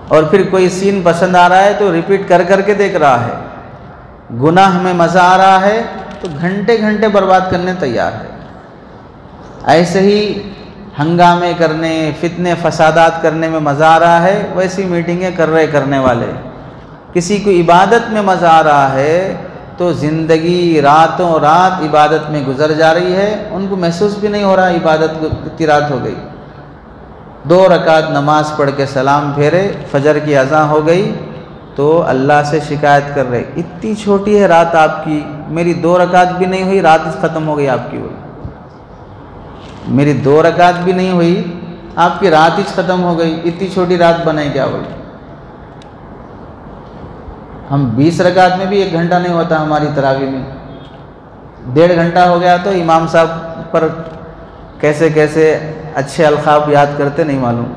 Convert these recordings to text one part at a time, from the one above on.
اور پھر کوئی سین پسند آ رہا ہے تو ریپیٹ کر کر کے دیکھ رہا ہے، گناہ میں مزہ آ رہا ہے تو گھنٹے گھنٹے برباد کرنے تیار ہے۔ ایسے ہی ہنگامے کرنے، فتنے فسادات کرنے میں مزہ آ رہا ہے، ویسی میٹنگیں کر رہے کرنے والے۔ کسی کو عبادت میں مزہ آ رہا ہے تو زندگی راتوں رات عبادت میں گزر جا رہی ہے، ان کو محسوس بھی نہیں ہو رہا عبادت کو کتنی رات ہو گئی۔ 2 رکعت نماز پڑھ کے سلام پھیرے، فجر کی اذان ہو گئی تو اللہ سے شکایت کر رہے، اتنی چھوٹی ہے رات آپ کی، میری 2 رکعت بھی نہیں ہوئی، رات ختم ہو گئی آپ کی ہوئی، میری 2 رکعت بھی نہیں ہوئی، آپ کی رات ہی ختم ہو گئی، اتنی چھوٹی رات بنائی کیا بولے۔ ہم 20 رکعت میں بھی 1 گھنٹہ نہیں ہوتا ہماری تراویح میں، 1.5 گھنٹہ ہو گیا تو امام صاحب پر کیسے کیسے اچھے القاب یاد کرتے نہیں معلوم۔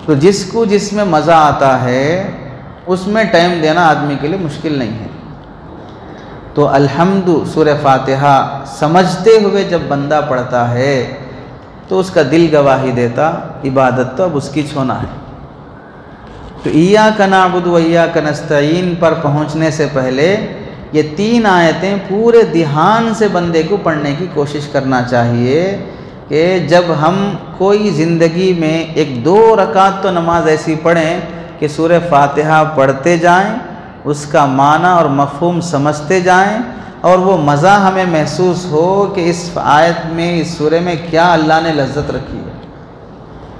تو جس کو جس میں مزہ آتا ہے اس میں ٹائم دینا آدمی کے لیے مشکل نہیں ہے۔ تو الحمد سورہ فاتحہ سمجھتے ہوئے جب بندہ پڑھتا ہے تو اس کا دل گواہی دیتا عبادت تو اب اس کی چھونا ہے۔ تو ایاک نعبد و ایاک نستعین پر پہنچنے سے پہلے یہ 3 آیتیں پورے دھیان سے بندے کو پڑھنے کی کوشش کرنا چاہیے کہ جب ہم کوئی زندگی میں 1-2 رکعت تو نماز ایسی پڑھیں کہ سورہ فاتحہ پڑھتے جائیں، اس کا معنی اور مفہوم سمجھتے جائیں، اور وہ مزہ ہمیں محسوس ہو کہ اس آیت میں، اس سورہ میں کیا اللہ نے لذت رکھی ہے۔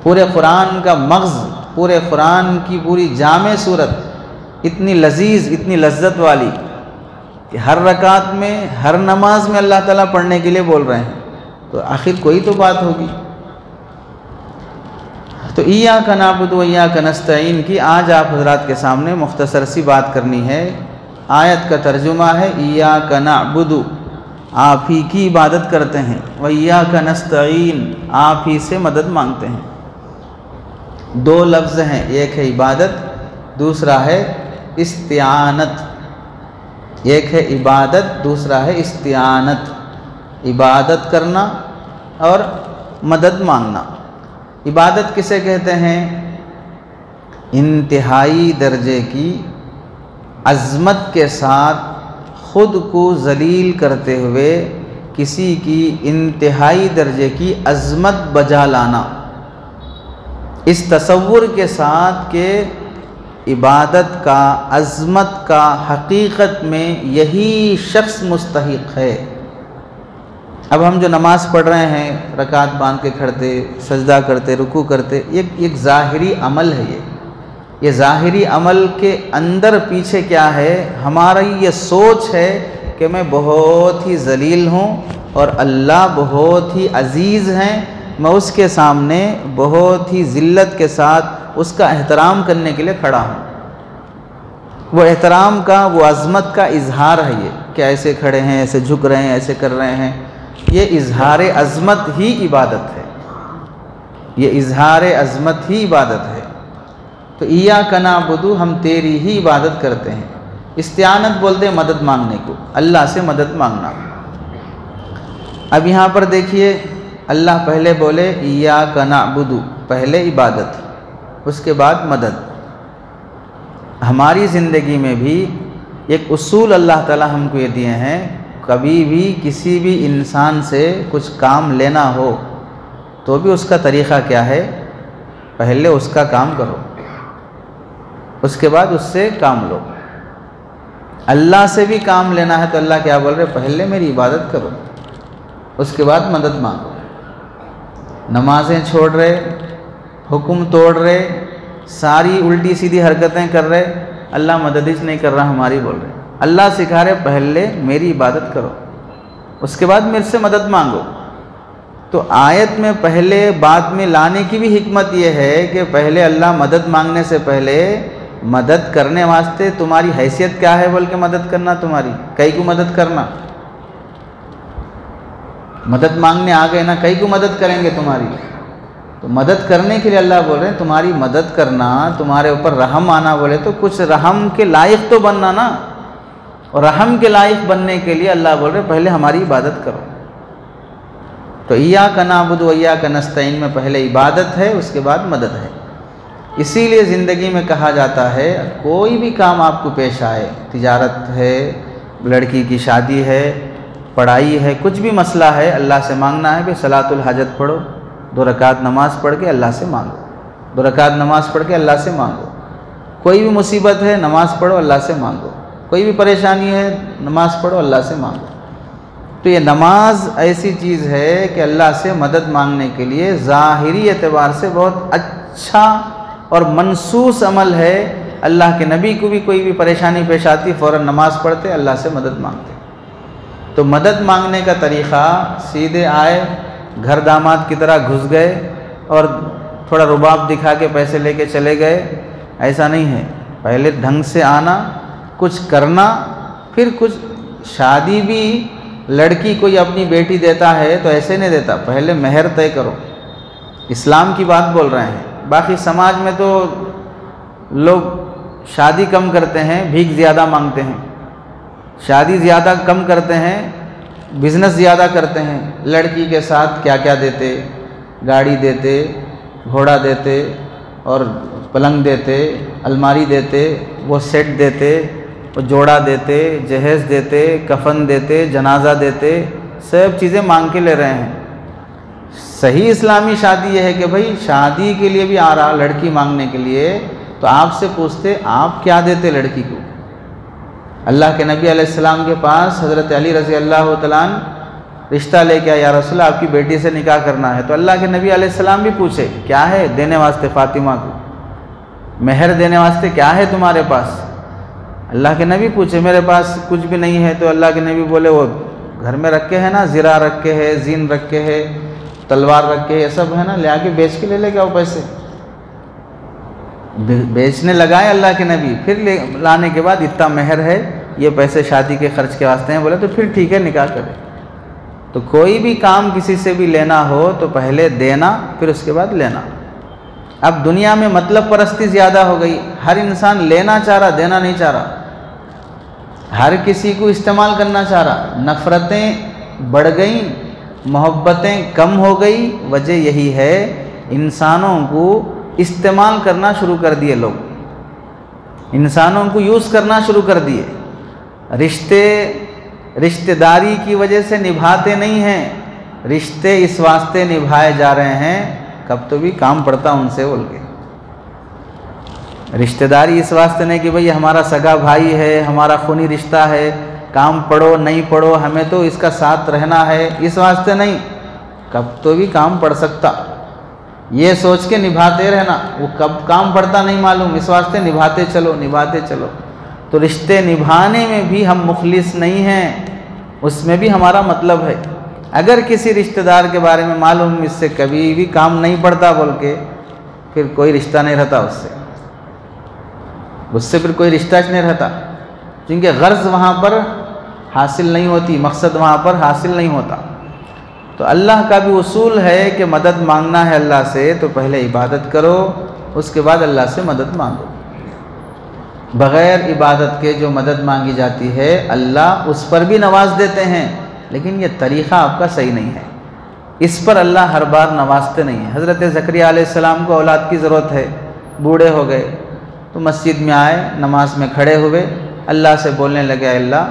پورے قرآن کا مغز، پورے قرآن کی پوری جامع صورت اتنی لذیذ، اتنی لذت والی کہ ہر رکعت میں، ہر نماز میں اللہ تعالیٰ پڑھنے کے لیے بول رہے ہیں، تو آخر کوئی تو بات ہوگی۔ تو ایاک نعبد و ایاک نستعین کی آج آپ حضرات کے سامنے مختصر سی بات کرنی ہے۔ آیت کا ترجمہ ہے ایاک نعبد، آپ ہی کی عبادت کرتے ہیں، و ایاک نستعین، آپ ہی سے مدد مانگتے ہیں۔ 2 لفظ ہیں، ایک ہے عبادت، دوسرا ہے استعانت۔ ایک ہے عبادت، دوسرا ہے استعانت، عبادت کرنا اور مدد مانگنا۔ عبادت کسے کہتے ہیں؟ انتہائی درجے کی عظمت کے ساتھ خود کو ذلیل کرتے ہوئے کسی کی انتہائی درجے کی عظمت بجا لانا، اس تصور کے ساتھ کہ عبادت کا، عظمت کا حقیقت میں یہی شخص مستحق ہے۔ اب ہم جو نماز پڑھ رہے ہیں، رکعت باندھ کے کھڑتے، سجدہ کرتے، رکوع کرتے، ایک ظاہری عمل ہے۔ یہ ظاہری عمل کے اندر پیچھے کیا ہے؟ ہماری یہ سوچ ہے کہ میں بہت ہی ذلیل ہوں اور اللہ بہت ہی عزیز ہیں، میں اس کے سامنے بہت ہی ذلت کے ساتھ اس کا احترام کرنے کے لیے کھڑا ہوں۔ وہ احترام کا، وہ عظمت کا اظہار ہے یہ کہ ایسے کھڑے ہیں، ایسے جھک رہے ہیں، ایسے کر رہے ہیں، یہ اظہار عظمت ہی عبادت ہے، یہ اظہار عظمت ہی عبادت ہے۔ تو ایاک نعبد، ہم تیری ہی عبادت کرتے ہیں۔ استعانت بولتے ہیں مدد مانگنے کو، اللہ سے مدد مانگنا۔ اب یہاں پر دیکھیے، اللہ پہلے بولے ایاک نعبد، پہلے عبادت، اس کے بعد مدد۔ ہماری زندگی میں بھی ایک اصول اللہ تعالیٰ ہم کو یہ دیے ہیں، کبھی بھی کسی بھی انسان سے کچھ کام لینا ہو تو بھی اس کا طریقہ کیا ہے؟ پہلے اس کا کام کرو، اس کے بعد اس سے کام لو۔ اللہ سے بھی کام لینا ہے تو اللہ کیا بول رہے؟ پہلے میری عبادت کرو، اس کے بعد مدد مانگو۔ نمازیں چھوڑ رہے، حکم توڑ رہے، ساری الٹی سیدھی حرکتیں کر رہے، اللہ مدد ہی نہیں کر رہا ہماری، بول رہے اللہ سکھا رہے پہلے میری عبادت کرو، اس کے بعد میرے سے مدد مانگو۔ تو آیت میں پہلے بعد میں لانے کی بھی حکمت یہ ہے کہ پہلے اللہ مدد مانگنے سے پہلے مدد کرنے واسطے تمہاری حیثیت کیا ہے بول کے مدد کرنا، تمہاری کئی کو مدد کرنا۔ مدد مانگنے آ گئے نا، کئی کو مدد کریں گے تمہاری؟ تو مدد کرنے کے لیے اللہ بول رہے ہیں تمہاری مدد کرنا، تمہارے اوپر رحم آنا، بولے تو کچھ رحم کے لائق تو بننا نا، اور رحم کے لائق بننے کے لیے اللہ بول رہے پہلے ہماری عبادت کرو۔ تو ایاک نعبد و ایاک نستعین میں پہلے عبادت ہے، اس کے بعد مدد ہے۔ اسی لیے زندگی میں کہا جاتا ہے کوئی بھی کام آپ کو پیش آئے، تجارت ہے، لڑکی کی شادی ہے، پڑھائی ہے، کچھ بھی مسئلہ ہے، اللہ سے مانگنا ہے کہ صلاۃ الحاجت پڑھو، 2 رکعت نماز پڑھ کے اللہ سے مانگو، 2 رکعت نماز پڑھ کے اللہ سے مانگو۔ کوئی بھی مصیبت ہے نماز پڑھو، اللہ سے مانگو۔ کوئی بھی پریشانی ہے نماز پڑھو، اللہ سے مانگو۔ تو یہ نماز ایسی چیز ہے کہ اللہ سے مدد مانگنے کے لیے ظاہری اعتبار سے بہت اچھا اور منسوس عمل ہے۔ اللہ کے نبی کو بھی کوئی بھی پریشانی پیش آتی فوراً نماز پڑھتے، اللہ سے مدد مانگتے۔ تو مدد مانگنے کا طریقہ سیدھے آئے، گھر داماد کی طرح گھس گئے اور تھوڑا رباب دکھا کے پیسے لے کے چلے گئے، ایسا نہیں ہے۔ پہلے ڈھنگ سے آنا، کچھ کرنا، پھر کچھ۔ شادی بھی لڑکی کوئی اپنی بیٹی دیتا ہے تو ایسے نہیں دیتا، پہلے مہر طے کرو۔ اسلام کی بات بول رہے ہیں۔ باقی سماج میں تو لوگ شادی کم کرتے ہیں، بھیک زیادہ مانگتے ہیں، شادی زیادہ کم کرتے ہیں، بزنس زیادہ کرتے ہیں۔ لڑکی کے ساتھ کیا کیا دیتے، گاڑی دیتے، گھوڑا دیتے اور پلنگ دیتے، الماری دیتے، وہ سیٹ دیتے، وہ جوڑا دیتے، جہیز دیتے، کفن دیتے، جنازہ دیتے، سب چیزیں مانگ کے لے رہے ہیں۔ صحیح اسلامی شادی یہ ہے کہ بھائی شادی کے لیے بھی آ رہا لڑکی مانگنے کے لیے تو آپ سے پوچھتے آپ کیا دیتے لڑکی کو۔ اللہ کے نبی علیہ السلام کے پاس حضرت علی رضی اللہ تعالیٰ عنہ رشتہ لے کے آیا، یا رسول اللہ آپ کی بیٹی سے نکاح کرنا ہے، تو اللہ کے نبی علیہ السلام بھی پوچھے کیا ہے دینے واسطے فاطمہ کو، مہر دینے واسطے کیا ہے تمہارے پاس؟ اللہ کے نبی پوچھے میرے پاس کچھ بھی نہیں ہے، تو اللہ کے نبی بولے وہ گھر میں رکھے ہیں نا، زرہ رکھے ہے، زین رکھے ہے، تلوار رکھے، یہ سب ہے نا، لے آ کے بیچ کے لے لے گا وہ پیسے۔ بیچنے لگائے اللہ کے نبی، پھر لانے کے بعد اتنا مہر ہے، یہ پیسے شادی کے خرچ کے واسطے ہیں، بولے تو پھر ٹھیک ہے نکاح کرے۔ تو کوئی بھی کام کسی سے بھی لینا ہو تو پہلے دینا، پھر اس کے بعد لینا۔ اب دنیا میں مطلب پرستی زیادہ ہو گئی، ہر انسان لینا چاہ رہا، دینا نہیں چاہ رہا، ہر کسی کو استعمال کرنا چاہ رہا۔ نفرتیں بڑھ گئیں، محبتیں کم ہو گئی، وجہ یہی ہے انسانوں کو استعمال کرنا شروع کر دیے، لوگ انسانوں کو یوز کرنا شروع کر دیے، رشتے داری کی وجہ سے نبھاتے نہیں ہیں، رشتے اس واسطے نبھائے جا رہے ہیں کب تو بھی کام پڑتا ان سے بول کے۔ رشتہ داری اس واسطے نہیں کہ بھئی ہمارا سگا بھائی ہے، ہمارا خونی رشتہ ہے، کام پڑھو نہیں پڑھو ہمیں تو اس کا ساتھ رہنا ہے، اس واسطے نہیں، کب تو بھی کام پڑ سکتا، یہ سوچ کے نبھاتے رہنا، وہ کب کام پڑتا نہیں معلوم، اس واسطے نبھاتے چلو۔ تو رشتے نبھانے میں بھی ہم مخلص نہیں ہیں، اس میں بھی ہمارا مطلب ہے۔ اگر کسی رشتہ دار کے بارے میں معلوم اس سے کبھی بھی کام نہیں پڑتا بول کے، پھر کوئی رشتہ نہیں رہتا اس سے پھر کوئی رشتہ نہیں رہتا، کیونکہ غرض وہاں پر حاصل نہیں ہوتی، مقصد وہاں پر حاصل نہیں ہوتا۔ تو اللہ کا بھی اصول ہے کہ مدد مانگنا ہے اللہ سے تو پہلے عبادت کرو، اس کے بعد اللہ سے مدد مانگو۔ بغیر عبادت کے جو مدد مانگی جاتی ہے اللہ اس پر بھی نواز دیتے ہیں، لیکن یہ طریقہ آپ کا صحیح نہیں ہے، اس پر اللہ ہر بار نوازتے نہیں ہیں۔ حضرت زکریا علیہ السلام کو اولاد کی ضرورت ہے، بوڑھے ہو گئے، تو مسجد میں آئے، نماز میں کھڑے ہوئے، اللہ سے بولنے لگے اللہ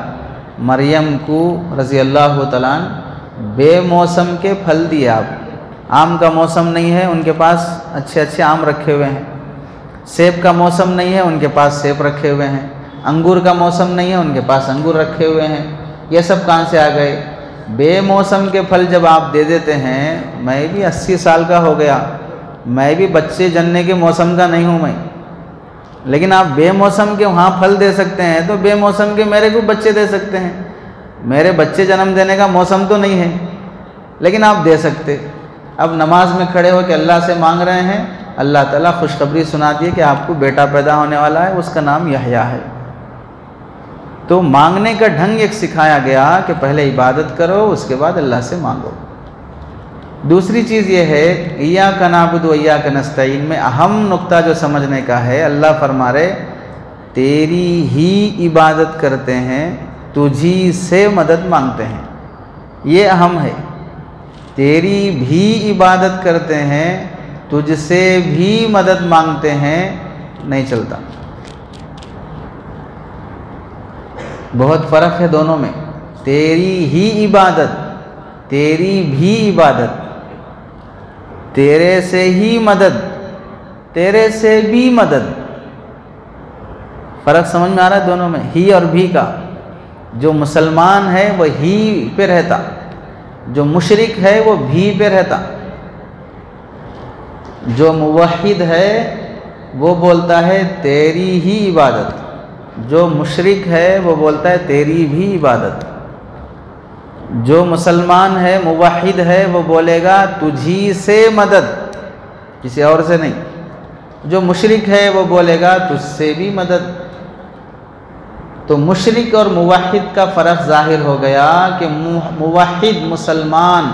مریم کو رضی اللہ تعالیٰ بے موسم کے پھل دیے آپ، آم کا موسم نہیں ہے ان کے پاس اچھے آم رکھے ہوئے ہیں، سیب کا موسم نہیں ہے ان کے پاس سیب رکھے ہوئے ہیں، انگور کا موسم نہیں ہے ان کے پاس انگور رکھے ہوئے ہیں، یہ سب کہاں سے آ گئے؟ بے موسم کے پھل جب آپ دے دیتے ہیں، میں بھی 80 سال کا ہو گیا، میں بھی بچے جننے کے موسم کا نہیں ہوں میں، لیکن آپ بے موسم کے وہاں پھل دے سکتے ہیں تو بے موسم کے میرے کو بچے دے سکتے ہیں، میرے بچے جنم دینے کا موسم تو نہیں ہے لیکن آپ دے سکتے۔ اب نماز میں کھڑے ہو کے اللہ سے مانگ رہے ہیں، اللہ تعالیٰ خوشخبری سنا دیے کہ آپ کو بیٹا پیدا ہونے والا ہے، اس کا نام یحییٰ ہے۔ تو مانگنے کا ڈھنگ ایک سکھایا گیا کہ پہلے عبادت کرو، اس کے بعد اللہ سے مانگو۔ دوسری چیز یہ ہے ایاک نعبد و ایاک نستعین میں اہم نقطہ جو سمجھنے کا ہے، اللہ فرما رہے تیری ہی عبادت کرتے ہیں، تجھی سے مدد مانگتے ہیں، یہ اہم ہے۔ تیری بھی عبادت کرتے ہیں، تجھ سے بھی مدد مانگتے ہیں نہیں چلتا۔ بہت فرق ہے دونوں میں، تیری ہی عبادت، تیری بھی عبادت، تیرے سے ہی مدد، تیرے سے بھی مدد۔ فرق سمجھ میں آ رہا ہے دونوں میں، ہی اور بھی کا۔ جو مسلمان ہے وہ ہی پہ رہتا، جو مشرک ہے وہ بھی پہ رہتا۔ جو موحد ہے وہ بولتا ہے تیری ہی عبادت، جو مشرک ہے وہ بولتا ہے تیری بھی عبادت۔ جو مسلمان ہے موحد ہے وہ بولے گا تجھی سے مدد، کسی اور سے نہیں۔ جو مشرک ہے وہ بولے گا تجھ سے بھی مدد۔ تو مشرک اور موحد کا فرق ظاہر ہو گیا کہ موحد مسلمان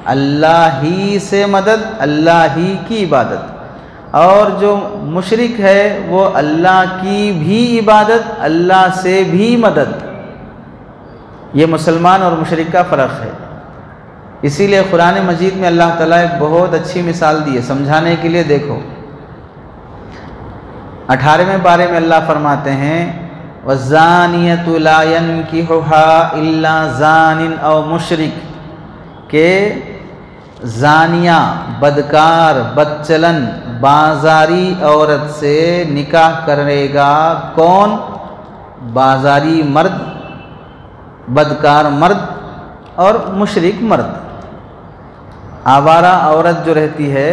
اللہ ہی سے مدد، اللہ ہی کی عبادت، اور جو مشرک ہے وہ اللہ کی بھی عبادت، اللہ سے بھی مدد۔ یہ مسلمان اور مشرک کا فرق ہے۔ اسی لیے قرآن مجید میں اللہ تعالیٰ ایک بہت اچھی مثال دی ہے سمجھانے کے لیے۔ دیکھو 18ویں پارے میں اللہ فرماتے ہیں وَالزَّانِيَةُ لَا يَنكِحُهَا إِلَّا زَانٍ أَوْ مُشْرِكٌ، کہ زانیہ، بدکار، بدچلن، بازاری عورت سے نکاح کرے گا کون؟ بازاری مرد، بدکار مرد اور مشرک مرد۔ آوارہ عورت جو رہتی ہے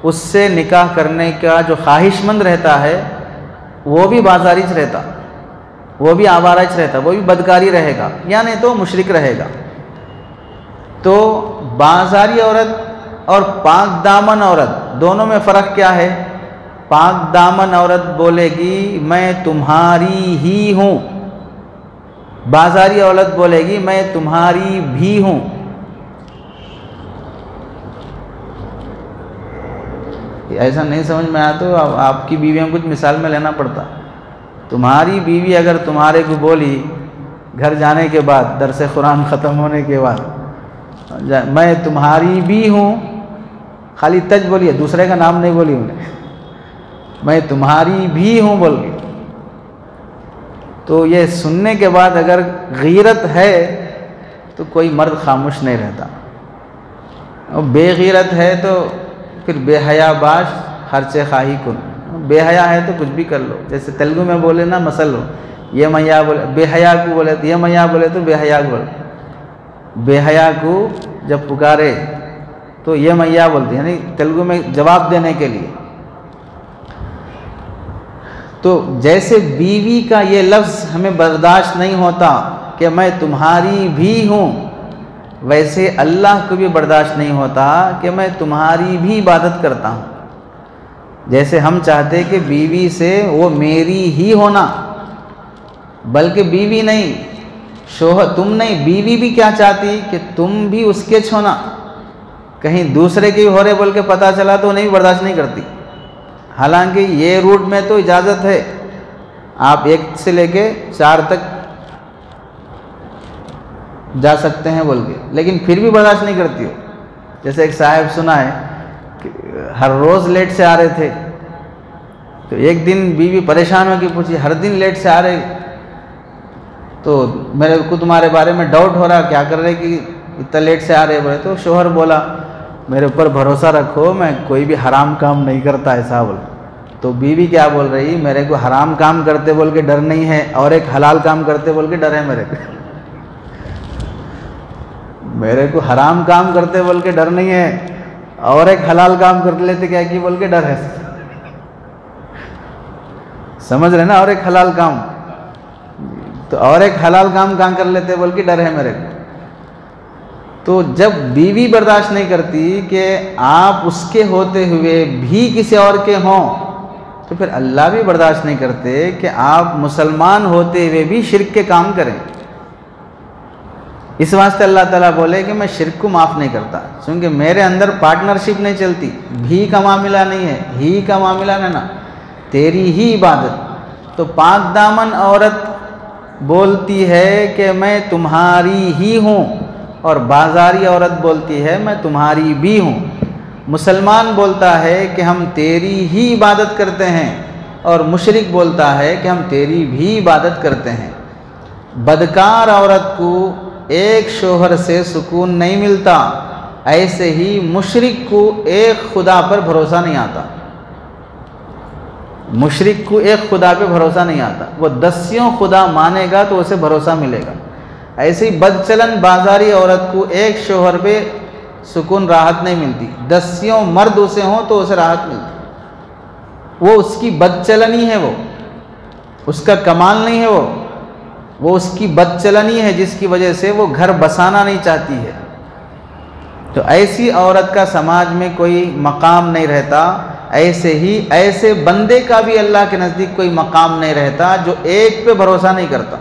اس سے نکاح کرنے کا جو خواہش مند رہتا ہے وہ بھی بازاری چ رہتا، وہ بھی آوارہ چ رہتا، وہ بھی بدکاری رہے گا، یعنی تو مشرک رہے گا۔ تو بازاری عورت اور پاک دامن عورت دونوں میں فرق کیا ہے؟ پاک دامن عورت بولے گی میں تمہاری ہی ہوں، بازاری عورت بولے گی میں تمہاری بھی ہوں۔ ایسا نہیں سمجھ میں آیا تو آپ کی بیویوں کو کچھ مثال میں لینا پڑتا۔ تمہاری بیوی اگر تمہارے کو بولی گھر جانے کے بعد، درس قرآن ختم ہونے کے بعد، میں تمہاری بھی ہوں، خالی تج بولی ہے، دوسرے کا نام نہیں بولی انہیں، میں تمہاری بھی ہوں بول کے، تو یہ سننے کے بعد اگر غیرت ہے تو کوئی مرد خاموش نہیں رہتا، اور بے غیرت ہے تو پھر بے حیا باش خرچے خواہی کن، بے حیا ہے تو کچھ بھی کر لو۔ جیسے تیلگو میں بولے نا مسل ہو، یہ میاں بولے، بے حیا کو بولے تو یہ میاں بولے تو بے حیا کو بولے، بے حیا کو جب پکارے تو یہ میاں بولتے ہیں، یعنی تیلگو میں جواب دینے کے لیے۔ تو جیسے بیوی کا یہ لفظ ہمیں برداشت نہیں ہوتا کہ میں تمہاری بھی ہوں، ویسے اللہ کو بھی برداشت نہیں ہوتا کہ میں تمہاری بھی عبادت کرتا ہوں۔ جیسے ہم چاہتے کہ بیوی سے وہ میری ہی ہونا، بلکہ بیوی نہیں، شوہر تم نہیں، بیوی بھی کیا چاہتی کہ تم بھی اس کے چھونا، کہیں دوسرے کے ہو رہے بول کے پتہ چلا تو نہیں برداشت نہیں کرتی۔ حالانکہ یہ روٹ میں تو اجازت ہے، آپ 1 سے لے کے 4 تک جا سکتے ہیں بول کے، لیکن پھر بھی برداشت نہیں کرتی ہو۔ جیسے ایک صاحب سنا ہے کہ ہر روز لیٹ سے آ رہے تھے، تو ایک دن بیوی پریشان ہو کے پوچھی ہر دن لیٹ سے آ رہے، تو میرے کو تمہارے بارے میں ڈاؤٹ ہو رہا، کیا کر رہے کہ اتنا لیٹ سے آ رہے بولے۔ تو شوہر بولا میرے اوپر بھروسہ رکھو، میں کوئی بھی حرام کام نہیں کرتا ایسا بول۔ تو بیوی کیا بول رہی، میرے کو حرام کام کرتے بول کے ڈر نہیں ہے، اور ایک حلال کام کرتے بول کے ڈر ہے میرے کو، میرے کو حرام کام کرتے بول کے ڈر نہیں ہے، اور ایک حلال کام کر لیتے کیا کی بول کے ڈر ہے۔ سمجھ رہے نا، اور ایک حلال کام، تو اور ایک حلال کام کر لیتے بول کے ڈر ہے میرے کو۔ تو جب بیوی برداشت نہیں کرتی کہ آپ اس کے ہوتے ہوئے بھی کسی اور کے ہوں، تو پھر اللہ بھی برداشت نہیں کرتے کہ آپ مسلمان ہوتے ہوئے بھی شرک کے کام کریں۔ اس واسطے اللہ تعالیٰ بولے کہ میں شرک کو معاف نہیں کرتا، کیونکہ میرے اندر پارٹنرشپ نہیں چلتی، بھی کا معاملہ نہیں ہے، ہی کا معاملہ رہنا، تیری ہی عبادت۔ تو پاک دامن عورت بولتی ہے کہ میں تمہاری ہی ہوں، اور بازاری عورت بولتی ہے میں تمہاری بھی ہوں۔ مسلمان بولتا ہے کہ ہم تیری ہی عبادت کرتے ہیں، اور مشرک بولتا ہے کہ ہم تیری بھی عبادت کرتے ہیں۔ بدکار عورت کو ایک شوہر سے سکون نہیں ملتا، ایسے ہی مشرک کو ایک خدا پر بھروسہ نہیں آتا۔ مشرک کو ایک خدا پہ بھروسہ نہیں آتا، وہ 10 خدا مانے گا تو اسے بھروسہ ملے گا۔ ایسے ہی بدچلن بازاری عورت کو ایک شوہر پہ سکون راحت نہیں ملتی، 10 مرد اسے ہوں تو اسے راحت ملتی۔ وہ اس کی بدچلنی ہے، وہ اس کا کمال نہیں ہے، وہ اس کی بدچلنی ہے جس کی وجہ سے وہ گھر بسانا نہیں چاہتی ہے۔ تو ایسی عورت کا سماج میں کوئی مقام نہیں رہتا، ایسے ہی ایسے بندے کا بھی اللہ کے نزدیک کوئی مقام نہیں رہتا جو ایک پہ بھروسہ نہیں کرتا،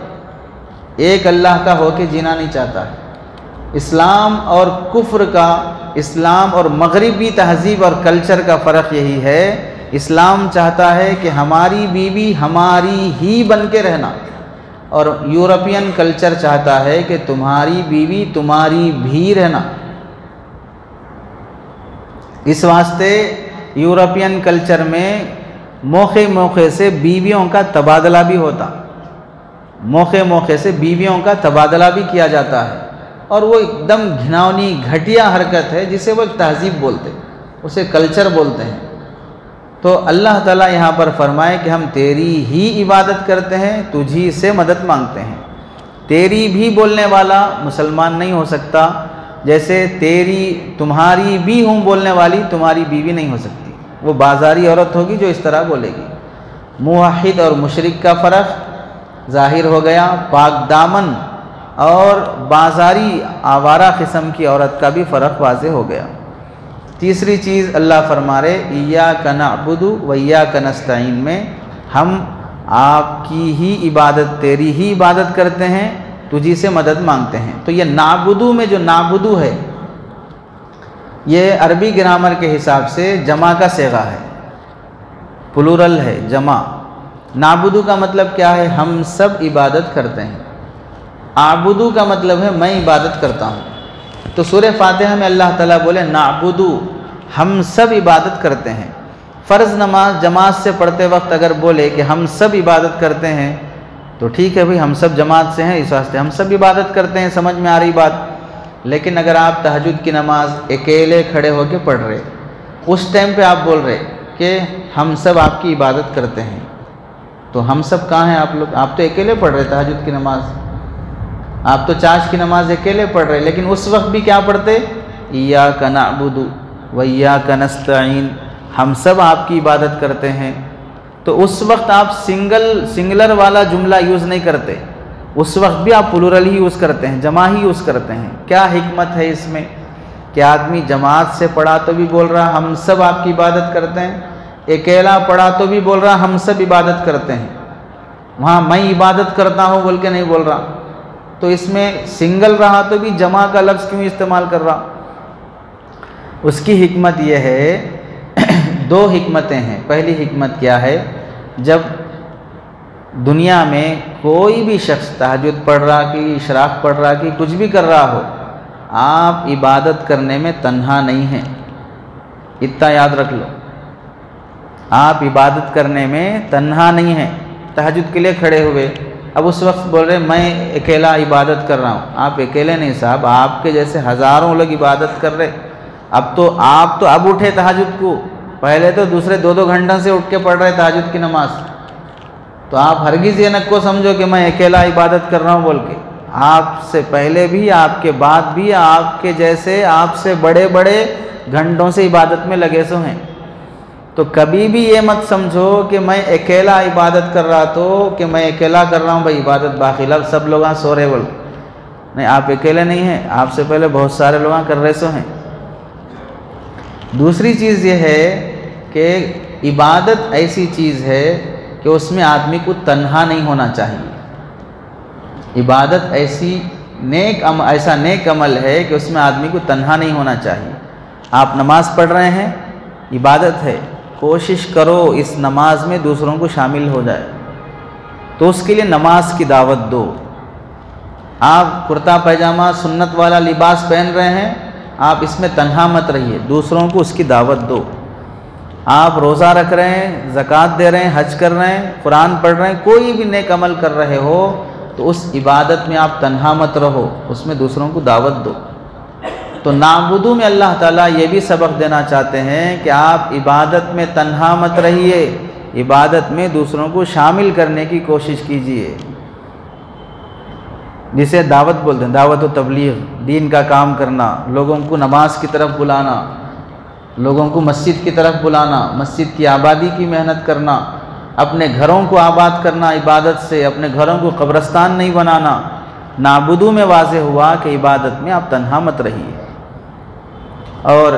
ایک اللہ کا ہو کے جینا نہیں چاہتا ہے۔ اسلام اور کفر کا، اسلام اور مغربی تہذیب اور کلچر کا فرق یہی ہے، اسلام چاہتا ہے کہ ہماری بیوی ہماری ہی بن کے رہنا، اور یورپین کلچر چاہتا ہے کہ تمہاری بیوی تمہاری بھی رہنا۔ اس واسطے یورپین کلچر میں موقع سے بیویوں کا تبادلہ بھی ہوتا، موقع سے بیویوں کا تبادلہ بھی کیا جاتا ہے، اور وہ ایک دم گھناؤنی گھٹیا حرکت ہے جسے وہ تہذیب بولتے، اسے کلچر بولتے ہیں۔ تو اللہ تعالیٰ یہاں پر فرمائے کہ ہم تیری ہی عبادت کرتے ہیں، تجھی سے مدد مانگتے ہیں۔ تیری بھی بولنے والا مسلمان نہیں ہو سکتا، جیسے تمہاری بھی ہوں بولنے والی تمہاری بیوی نہیں ہو سکتی، وہ بازاری عورت ہوگی جو اس طرح بولے گی۔ موحد اور مشرک کا فرق ظاہر ہو گیا، پاک دامن اور بازاری آوارہ قسم کی عورت کا بھی فرق واضح ہو گیا۔ تیسری چیز اللہ فرما رہے ایاک نعبد و ایاک نستعین میں ہم آپ کی ہی عبادت، تیری ہی عبادت کرتے ہیں، تجھی سے مدد مانگتے ہیں۔ تو یہ نعبدو میں جو نعبدو ہے یہ عربی گرامر کے حساب سے جمع کا صیغہ ہے، پلورل ہے، جمع۔ نعبدو کا مطلب کیا ہے؟ ہم سب عبادت کرتے ہیں۔ اعبدو کا مطلب ہے میں عبادت کرتا ہوں۔ تو سورہ فاتحہ میں اللہ تعالیٰ بولے نعبدو، ہم سب عبادت کرتے ہیں۔ فرض نماز جماعت سے پڑھتے وقت اگر بولے کہ ہم سب عبادت کرتے ہیں تو ٹھیک ہے بھئی، ہم سب جماعت سے ہیں، اس واسطے ہم سب عبادت کرتے ہیں، سمجھ میں آ رہی بات۔ لیکن اگر آپ تہجد کی نماز اکیلے کھڑے ہو کے پڑھ رہے، اس ٹائم پہ آپ بول رہے کہ ہم سب آپ کی عبادت کرتے ہیں، تو ہم سب کہاں ہیں آپ لوگ؟ آپ تو اکیلے پڑھ رہے تہجد کی نماز، آپ تو چاش کی نماز اکیلے پڑھ رہے، لیکن اس وقت بھی کیا پڑھتے؟ ایاک نعبد و ایاک نستعین، ہم سب آپ کی عبادت کرتے ہیں۔ تو اس وقت آپ سنگلر والا جملہ یوز نہیں کرتے، اس وقت بھی آپ پلورل ہی یوز کرتے ہیں، جمع ہی یوز کرتے ہیں۔ کیا حکمت ہے اس میں کہ آدمی جماعت سے پڑھا تو بھی بول رہا ہم سب آپ کی عبادت کرتے ہیں، اکیلا پڑھا تو بھی بول رہا ہم سب عبادت کرتے ہیں، وہاں میں عبادت کرتا ہوں بول کے نہیں بول رہا۔ تو اس میں سنگل رہا تو بھی جمع کا لفظ کیوں استعمال کر رہا؟ اس کی حکمت یہ ہے، 2 حکمتیں ہیں۔ پہلی حکمت کیا ہے؟ جب دنیا میں کوئی بھی شخص تہجد پڑھ رہا کہ اشراق پڑھ رہا کہ کچھ بھی کر رہا ہو، آپ عبادت کرنے میں تنہا نہیں ہیں، اتنا یاد رکھ لو۔ آپ عبادت کرنے میں تنہا نہیں ہیں۔ تہجد کے لیے کھڑے ہوئے، اب اس وقت بول رہے میں اکیلا عبادت کر رہا ہوں، آپ اکیلے نہیں صاحب، آپ کے جیسے ہزاروں لوگ عبادت کر رہے۔ آپ تو اب اٹھے تہجد کو، پہلے تو دوسرے 2 گھنٹوں سے اٹھ کے پڑھ رہے تہجد کی نماز، تو آپ ہرگز یہ نہ کو سمجھو کہ میں اکیلا عبادت کر رہا ہوں بول کے۔ آپ سے پہلے بھی، آپ کے بعد بھی آپ کے جیسے، آپ سے بڑے گھنٹوں سے عبادت میں لگے سو ہیں۔ تو کبھی بھی یہ مت سمجھو کہ میں اکیلا عبادت کر رہا تو کہ میں اکیلا کر رہا ہوں بھائی عبادت، باقی سب لوگ سو رہے بول، نہیں، آپ اکیلے نہیں ہیں، آپ سے پہلے بہت سارے لوگ کر رہے سو ہیں۔ دوسری چیز یہ ہے کہ عبادت ایسی چیز ہے کہ اس میں آدمی کو تنہا نہیں ہونا چاہیے۔ عبادت ایسا نیک عمل ہے کہ اس میں آدمی کو تنہا نہیں ہونا چاہیے۔ آپ نماز پڑھ رہے ہیں، عبادت ہے، کوشش کرو اس نماز میں دوسروں کو شامل ہو جائے، تو اس کے لیے نماز کی دعوت دو۔ آپ کرتا پیجامہ سنت والا لباس پہن رہے ہیں، آپ اس میں تنہا مت رہیے، دوسروں کو اس کی دعوت دو۔ آپ روزہ رکھ رہے ہیں، زکوٰۃ دے رہے ہیں، حج کر رہے ہیں، قرآن پڑھ رہے ہیں، کوئی بھی نیک عمل کر رہے ہو تو اس عبادت میں آپ تنہا مت رہو، اس میں دوسروں کو دعوت دو۔ تو نعبدو میں اللہ تعالیٰ یہ بھی سبق دینا چاہتے ہیں کہ آپ عبادت میں تنہا مت رہیے، عبادت میں دوسروں کو شامل کرنے کی کوشش کیجیے، جسے دعوت بولتے ہیں، دعوت و تبلیغ، دین کا کام کرنا، لوگوں کو نماز کی طرف بلانا، لوگوں کو مسجد کی طرف بلانا، مسجد کی آبادی کی محنت کرنا، اپنے گھروں کو آباد کرنا عبادت سے، اپنے گھروں کو قبرستان نہیں بنانا۔ نعبدو میں واضح ہوا کہ عبادت میں آپ تنہا مت رہیے۔ اور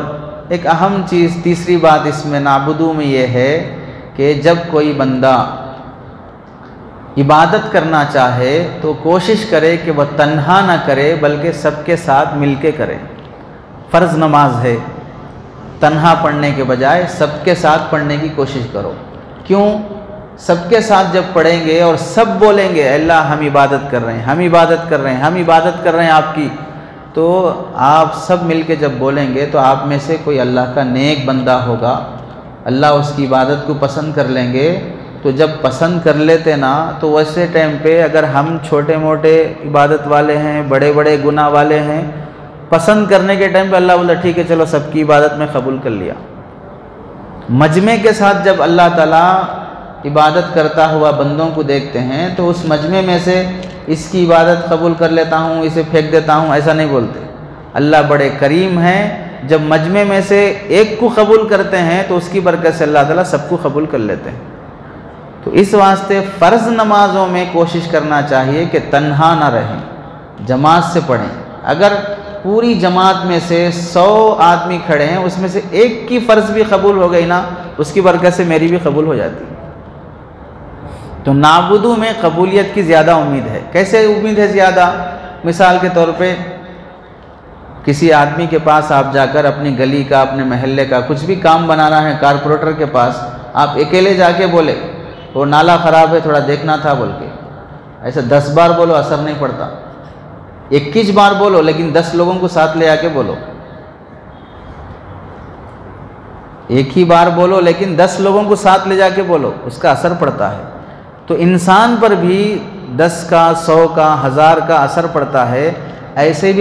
ایک اہم چیز، تیسری بات اس میں نعبدو میں یہ ہے کہ جب کوئی بندہ عبادت کرنا چاہے تو کوشش کرے کہ وہ تنہا نہ کرے بلکہ سب کے ساتھ مل کے کرے۔ فرض نماز ہے، تنہا پڑھنے کے بجائے سب کے ساتھ پڑھنے کی کوشش کرو۔ کیوں؟ سب کے ساتھ جب پڑھیں گے اور سب بولیں گے اللہ ہم عبادت کر رہے ہیں، ہم عبادت کر رہے ہیں، ہم عبادت کر رہے ہیں آپ کی، تو آپ سب مل کے جب بولیں گے تو آپ میں سے کوئی اللہ کا نیک بندہ ہوگا، اللہ اس کی عبادت کو پسند کر لیں گے۔ تو جب پسند کر لیتے نا تو ویسے ٹائم پہ اگر ہم چھوٹے موٹے عبادت والے ہیں، بڑے بڑے گناہ والے ہیں، پسند کرنے کے ٹائم پہ اللہ بولا ٹھیک ہے چلو سب کی عبادت میں قبول کر لیا۔ مجمع کے ساتھ جب اللہ تعالیٰ عبادت کرتا ہوا بندوں کو دیکھتے ہیں تو اس مجمع میں سے اس کی عبادت قبول کر لیتا ہوں، اسے پھینک دیتا ہوں، ایسا نہیں بولتے۔ اللہ بڑے کریم ہیں، جب مجمع میں سے ایک کو قبول کرتے ہیں تو اس کی برکت سے اللہ تعالیٰ سب کو قبول کر لیتے ہیں۔ تو اس واسطے فرض نمازوں میں کوشش کرنا چاہیے کہ تنہا نہ رہیں، جماعت سے پڑھیں۔ اگر پوری جماعت میں سے 100 آدمی کھڑے ہیں، اس میں سے ایک کی فرض بھی قبول ہو گئی نا، اس کی برکت سے میری بھی قبول ہو جاتی ہے۔ تو نعبدو میں قبولیت کی زیادہ امید ہے۔ کیسے امید ہے زیادہ؟ مثال کے طور پہ کسی آدمی کے پاس آپ جا کر اپنی گلی کا، اپنے محلے کا کچھ بھی کام بنانا ہے، کارپوریٹر کے پاس آپ اکیلے جا کے بولے وہ نالا خراب ہے تھوڑا دیکھنا تھا بول کے، ایسا 10 بار بولو اثر نہیں پڑتا۔ 21 بار بولو لیکن 10 لوگوں کو ساتھ لے آ کے بولو۔ ایک ہی بار بولو لیکن 10 لوگوں کو ساتھ لے جا کے بولو، اس کا اثر پڑتا ہے۔ تو انسان پر بھی 10 کا، 100 کا، 1000 کا اثر پڑتا ہے۔ ایسے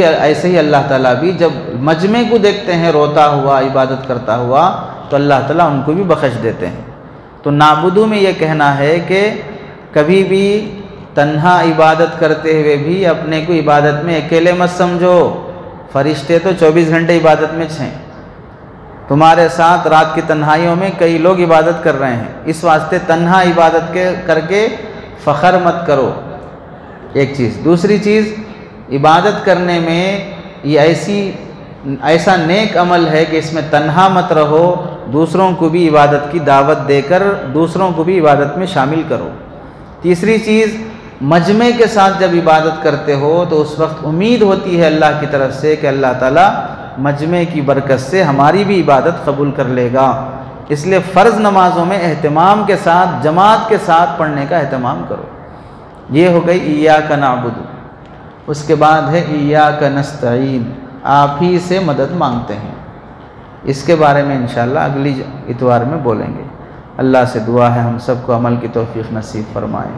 ہی اللہ تعالیٰ بھی جب مجمع کو دیکھتے ہیں روتا ہوا، عبادت کرتا ہوا، تو اللہ تعالیٰ ان کو بھی بخش دیتے ہیں۔ تو نعبدو میں یہ کہنا ہے کہ کبھی بھی تنہا عبادت کرتے ہوئے بھی اپنے کو عبادت میں اکیلے مت سمجھو۔ فرشتے تو 24 گھنٹے عبادت میں ہیں، تمہارے ساتھ رات کی تنہائیوں میں کئی لوگ عبادت کر رہے ہیں، اس واسطے تنہا عبادت کر کے فخر مت کرو، ایک چیز۔ دوسری چیز، عبادت کرنے میں یہ ایسا نیک عمل ہے کہ اس میں تنہا مت رہو، دوسروں کو بھی عبادت کی دعوت دے کر دوسروں کو بھی عبادت میں شامل کرو۔ تیسری چیز، مجمع کے ساتھ جب عبادت کرتے ہو تو اس وقت امید ہوتی ہے اللہ کی طرف سے کہ اللہ تعالیٰ مجمع کی برکت سے ہماری بھی عبادت قبول کر لے گا۔ اس لیے فرض نمازوں میں اہتمام کے ساتھ، جماعت کے ساتھ پڑھنے کا اہتمام کرو۔ یہ ہو گئی ایاک نعبد۔ اس کے بعد ہے ایاک نستعین، آپ ہی سے مدد مانگتے ہیں۔ اس کے بارے میں انشاءاللہ اگلی اتوار میں بولیں گے۔ اللہ سے دعا ہے ہم سب کو عمل کی توفیق نصیب فرمائے۔